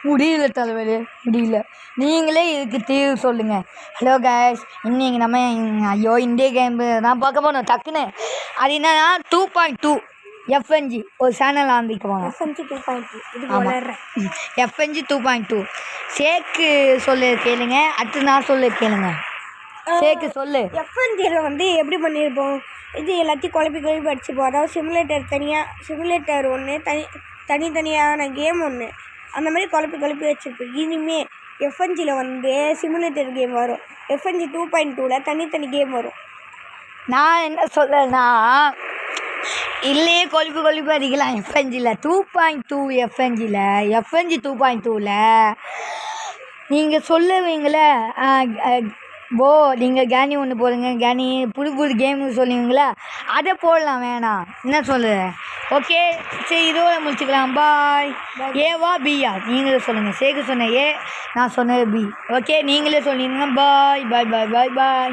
முடியல தலைவலி முடியல. நீங்களே இதுக்கு தீர்வு சொல்லுங்கள். ஹலோ கேஸ், இன்னைக்கு நம்ம ஐயோ இந்திய கேம் நான் பார்க்க போனோம் டக்குன்னு. அது என்னன்னா 2.2 எஃப்என்ஜி ஒரு சேனல் ஆரம்பிக்க போனோம். எஃப்என்ஜி 2.2 இது ஆமாம், வளர்றேன். எஃப்என்ஜி 2.2 சேக்கு சொல்லு கேளுங்க. அடுத்து நான் சொல்லு கேளுங்க. சேக்கு சொல்லு. எஃப்என்ஜியில் வந்து எப்படி பண்ணியிருப்போம், இது எல்லாத்தையும் குழப்பி அடிச்சுப்போம். அதாவது சிமுலேட்டர் தனியாக, சிமுலேட்டர் ஒன்று தனித்தனியான கேம் ஒன்று, அந்த மாதிரி குழப்பி வச்சுருப்போம். இனிமேல் எஃப்என்ஜியில் வந்து சிமுலேட்டர் கேம் வரும். எஃப்என்ஜி 2.2ல் தனித்தனி கேம் வரும். நான் என்ன சொல்கிறேன்னா, இல்லையே கொழுப்பு அடிக்கலாம். எஃப்என்ஜியில் 2.2 எஃப்என்ஜி 2.2ல் நீங்கள் சொல்லுவீங்களே நீங்கள் கேனி ஒன்று போடுங்க, கேனி புது கேமு சொல்லுவீங்களா, அதை போடலாம். வேணாம் என்ன சொல்லு. ஓகே சரி, இதோட முடிச்சுக்கலாம். பாய். ஏவா பியா நீங்களே சொல்லுங்கள். சேக்கு சொன்ன ஏ, நான் சொன்னது பி. ஓகே நீங்களே சொல்லிடுங்க. பாய் பாய் பாய் பாய் பாய்.